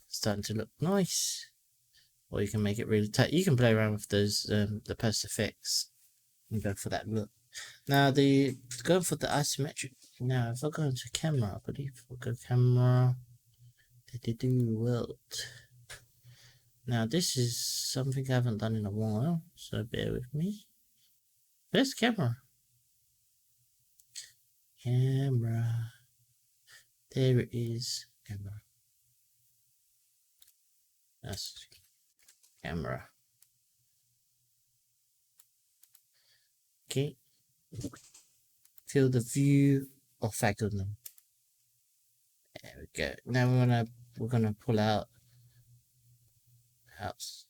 Starting to look nice. Or you can make it really tight. You can play around with those the post effects and go for that look. Now go for the isometric. Now if I go into camera, I believe we'll go camera. World. Now this is something I haven't done in a while, so bear with me. Where's camera? Camera. There it is. Camera. That's camera. Okay. Fill the view orthogonal. There we go. Now we're gonna pull out.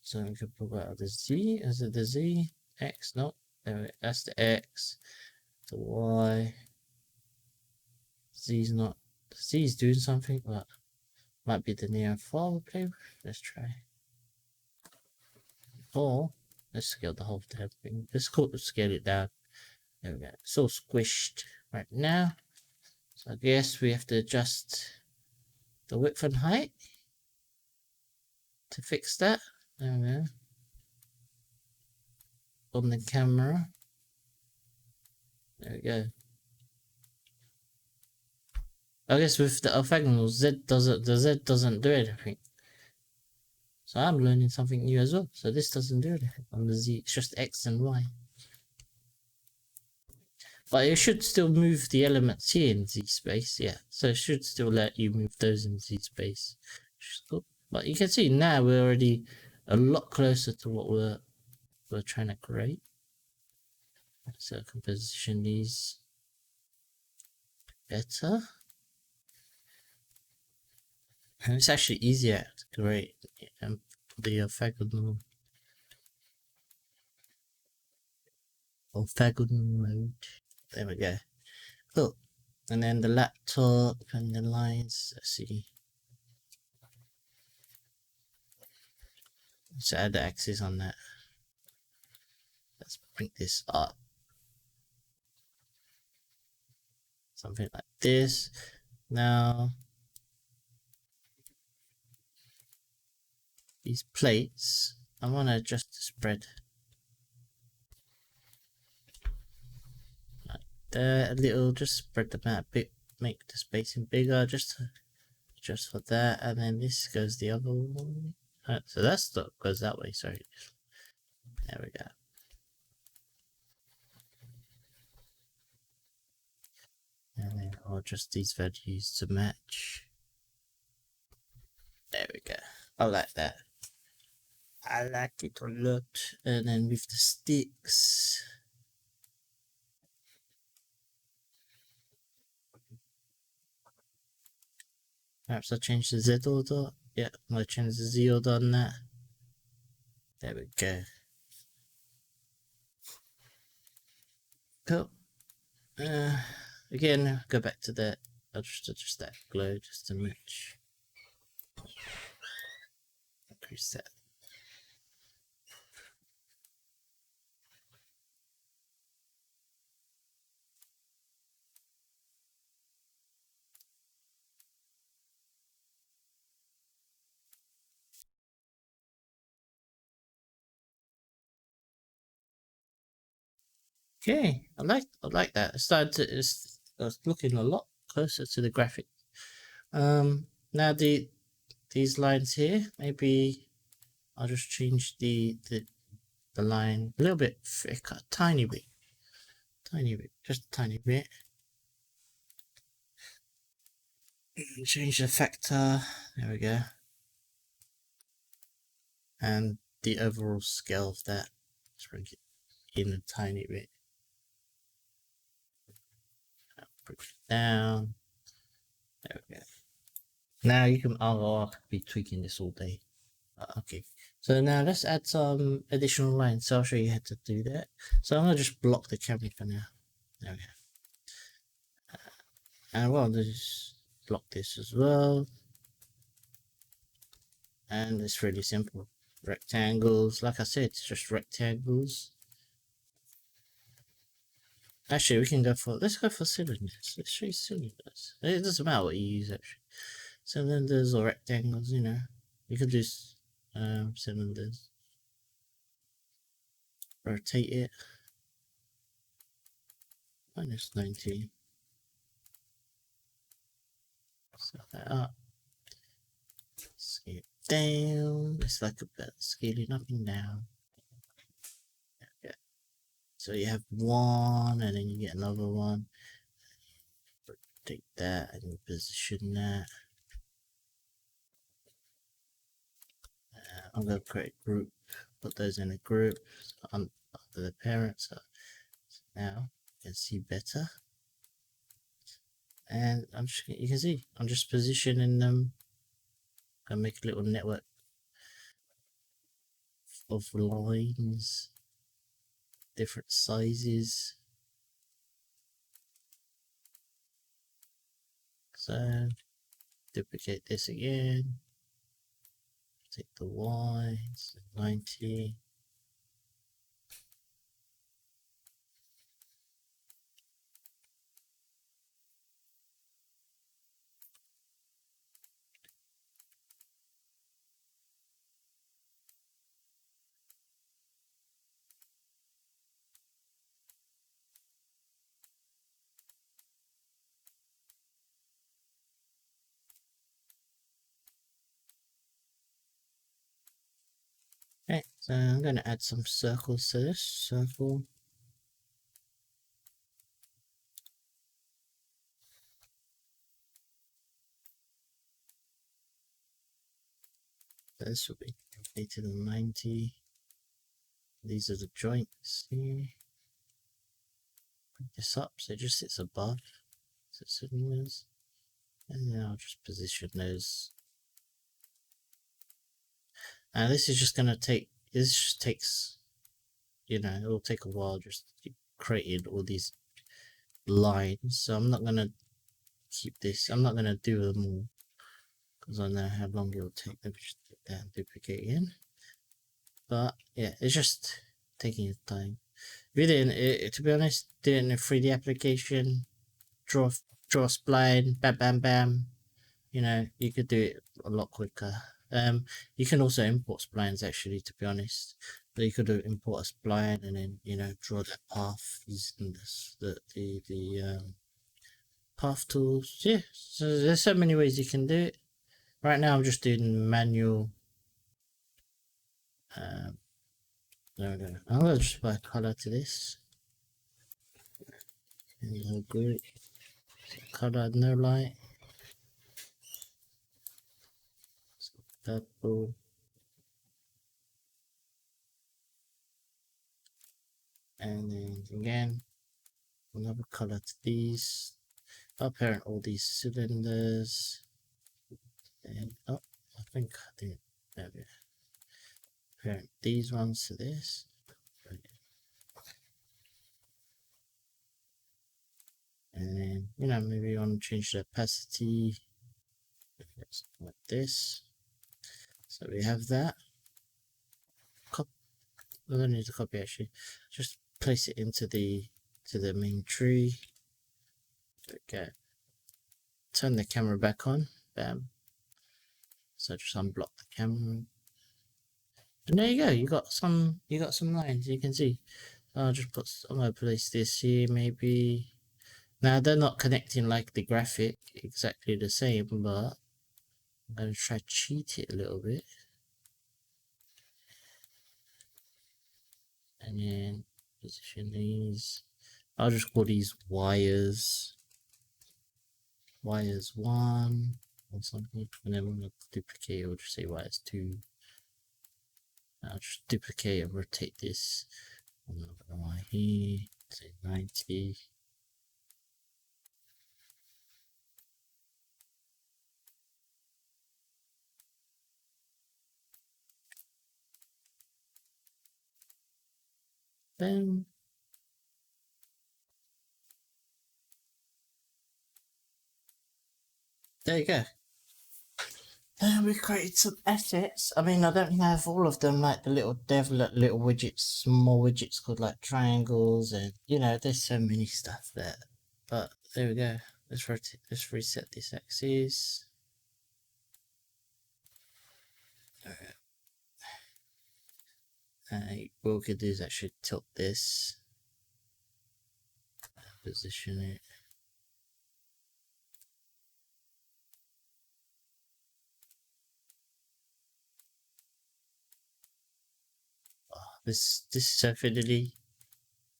So we can pull out the Z. Is it the Z? X? No. There. That's the X. The Y. Z's not. The Z's doing something, but might be the near and far we'll play with. Let's try. Or let's scale the whole damn thing. Let's scale it down. There we go. It's all squished right now. So I guess we have to adjust the width and height to fix that. There we go. On the camera. There we go. I guess with the orthogonal, the Z doesn't do anything. So I'm learning something new as well. So this doesn't do anything on the Z, it's just X and Y. But it should still move the elements here in Z space, yeah. So it should still let you move those in Z space. Cool. But you can see now we're already a lot closer to what we're trying to create. So I can position these better. And it's actually easier to create the orthogonal mode. There we go. Cool. And then the laptop and the lines. Let's see. Let's add the axis on that. Let's bring this up. Something like this. Now these plates, I want to adjust the spread like that a little, just spread them out a bit, make the spacing bigger, just for that. And then this goes the other way. So that's the goes that way, sorry. There we go. and then I'll adjust these values to match. There we go. I like that. I like it a lot. And then with the sticks, perhaps I change the Z order. Yeah, I'll change the Z order on that. There we go. Cool. Again, go back to that. I'll just adjust that glow just to match. Increase that. Okay, I like that. It's looking a lot closer to the graphic. Now these lines here, maybe I'll just change the line a little bit thicker, tiny bit, just a tiny bit. Change the factor. There we go. And the overall scale of that. Let's bring it in a tiny bit. Bring it down. There we go. Now you can, I'll be tweaking this all day. Okay, so now let's add some additional lines. So I'll show you how to do that. So I'm gonna just block the camera for now. There we go. And well, just block this as well. And it's really simple. Rectangles, like I said, it's just rectangles. Actually, we can go for, let's go for cylinders. Let's show you cylinders. It doesn't matter what you use actually. Cylinders or rectangles, you know. You could do cylinders. Rotate it. -19. Set that up. Scale it down. It's like a bit scaling up and down. Okay. So you have one, and then you get another one. Take that and position that. I'm going to create a group, put those in a group under the parent. So now you can see better. And you can see, I'm just positioning them. Gonna make a little network of lines, different sizes. So duplicate this again. Take the Y, it's 90. Okay, so I'm going to add some circles to this. Circle. This will be 80 to 90. These are the joints here. Bring this up so it just sits above. So cylinders. And then I'll just position those. And this is just going to take, this just takes, you know, it'll take a while just to create all these lines. So I'm not going to keep this, I'm not going to do them all because I know how long it will take. Let me just take that and duplicate again. But yeah, it's just taking its time. Really, to be honest, doing a 3D application, draw a spline, bam, bam, bam. You know, you could do it a lot quicker. You can also import splines actually, to be honest. So you could do import a spline and then, you know, draw that path using this, the path tools. Yeah, so there's so many ways you can do it. Right now I'm just doing manual. There we go. I'm gonna just apply color to this. And great. Color, no light. Purple. And then again, another color to these. I'll parent all these cylinders. And oh, I think I didn't. There we go. Parent these ones to this. And then, you know, maybe you want to change the opacity like this. So we have that. I don't need to copy actually. Just place it into the main tree. Okay. Turn the camera back on. Bam. So just unblock the camera. And there you go. You got some lines. You can see. I'm gonna place this here maybe. Now they're not connecting like the graphic exactly the same, but I'm gonna try to cheat it a little bit. And then position these. I'll just call these wires 1 or something, and then we're gonna duplicate it. We'll just say wires 2. I'll just duplicate and rotate this one here, say 90. Then there you go. And we created some assets. I mean, I don't have all of them, like the little little widgets, small widgets called like triangles, and you know, there's so many stuff there. But there we go. Let's reset this axis. Alright. What we could do is actually tilt this, position it. This is so fiddly.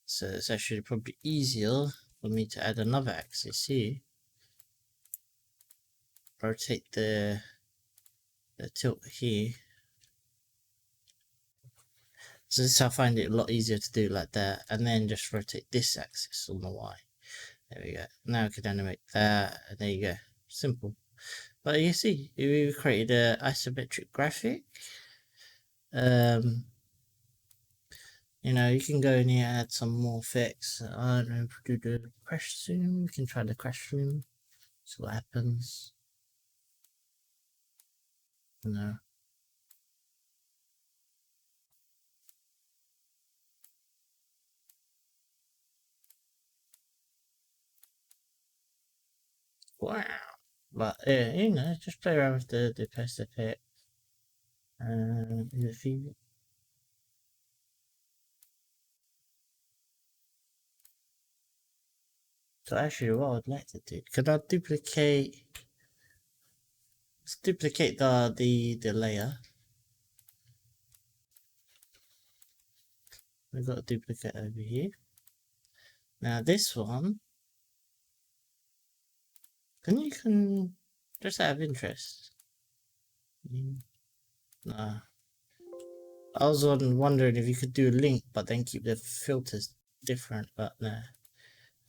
So it's actually probably easier for me to add another axis here. Rotate the tilt here. So this I find it a lot easier to do like that, and then just rotate this axis on the Y. There we go. Now I can animate that, and there you go. Simple. But you see, we created an isometric graphic. You know, you can go in here and add some more effects. I don't know, do the crash zoom. We can try the crash zoom. See what happens. You know. Wow. But yeah, you know, just play around with the post effect. The feed. So actually, what I'd like to do, could I duplicate? Let's duplicate the layer. We've got a duplicate over here. Now this one, can just out of interest. Nah. I was wondering if you could do a link, but then keep the filters different. But nah,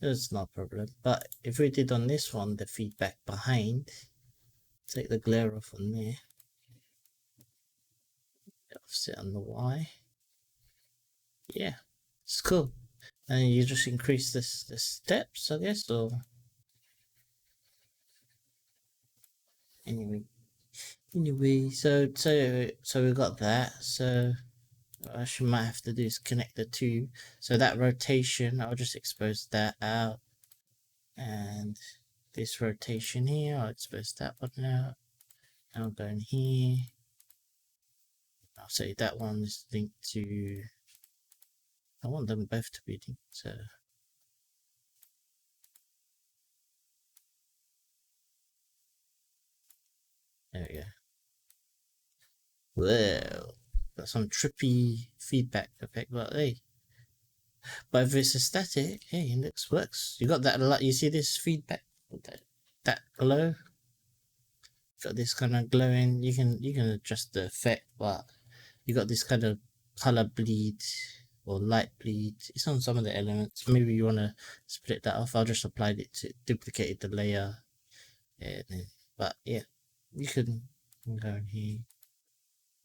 it's not a problem. But if we did on this one, the feedback behind, take the glare off on there. Offset on the Y. Yeah, it's cool. And you just increase the steps, I guess, or anyway, so we got that. So what I might have to do is connect the two. So that rotation, I'll just expose that out, and this rotation here, I'll expose that one out. I'll go in here. I'll say that one is linked to. I want them both to be linked. So there we go. Whoa, got some trippy feedback effect, but hey. But if it's a static, hey, it works. You got that a lot. You see this feedback that glow. Got this kind of glowing. You can adjust the effect, but you got this kind of color bleed or light bleed. It's on some of the elements. Maybe you want to split that off. I'll just apply it to duplicate the layer. But yeah, you can go in here.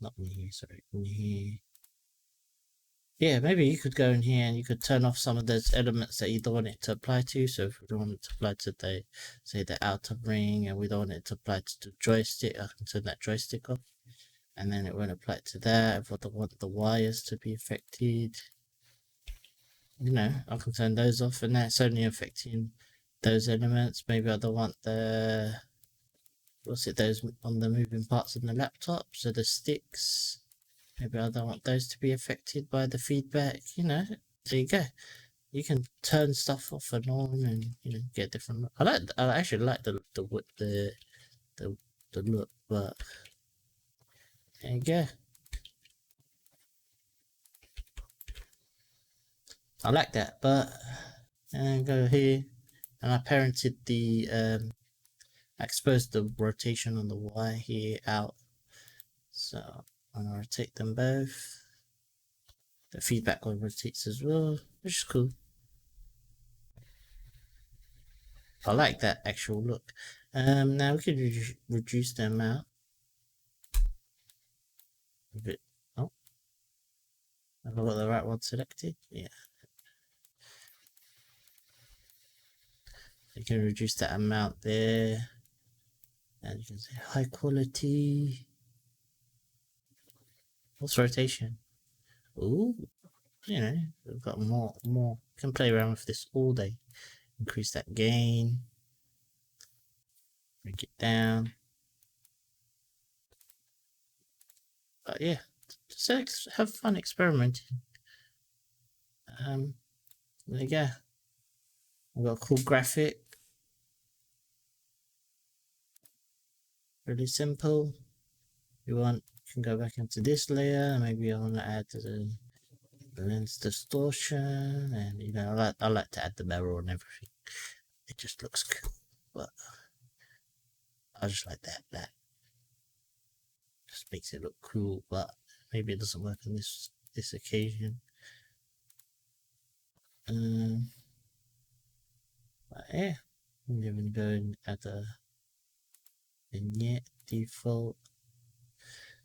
Not in here, sorry, in here. Yeah, maybe you could go in here and you could turn off some of those elements that you don't want it to apply to. So if we don't want it to apply to the, say, the outer ring, and we don't want it to apply to the joystick, I can turn that joystick off. And then it won't apply to that. If I don't want the wires to be affected, you know, I can turn those off, and that's only affecting those elements. Maybe I don't want the, what's it, those on the moving parts on the laptop, so the sticks. Maybe I don't want those to be affected by the feedback. You know, there you go. You can turn stuff off and on, and you know, get different. I actually like the look, but there you go. I like that, but and go here, and I parented the I exposed the rotation on the Y here out, so I'm gonna rotate them both. The feedback one rotates as well, which is cool. I like that actual look. Now we can reduce the amount a bit. Oh, have I got the right one selected? Yeah. You can reduce that amount there, and you can say high quality. What's rotation? Ooh, you know, we've got more. You can play around with this all day. Increase that gain. Break it down. But yeah, just have fun experimenting. There you go. I've got a cool graphic. Really simple. You can go back into this layer. Maybe I want to add the lens distortion, and you know, I like to add the mirror and everything. It just looks cool, but I just like that. Just makes it look cool, but maybe it doesn't work on this occasion. But yeah, I'm gonna go and add a vignette default.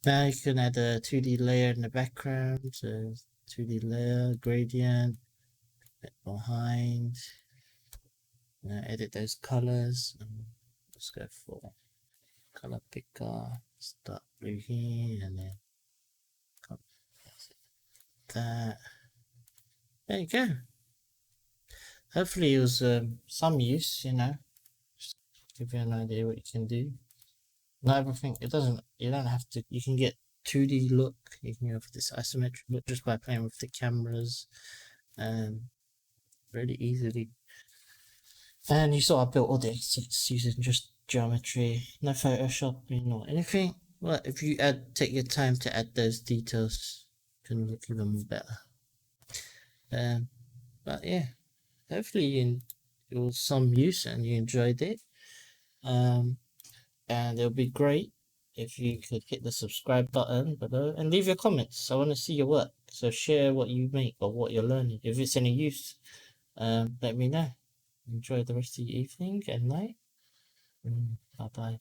Now you can add a 2D layer in the background, so 2D layer, gradient, bit behind. Now edit those colors. Let's go for color picker, start blue here, and then that. There you go. Hopefully it was some use, you know, just give you an idea what you can do. Not everything, you don't have to, you can get 2D look, you can go for this isometric look just by playing with the cameras, really easily. And you saw I built all the assets using just geometry, no photoshopping or anything. Well, if you take your time to add those details, it can look even more better. But yeah, hopefully it was some use and you enjoyed it. And it'll be great if you could hit the subscribe button below and leave your comments. I want to see your work. So share what you make or what you're learning. If it's any use, let me know. Enjoy the rest of your evening and night. Bye bye.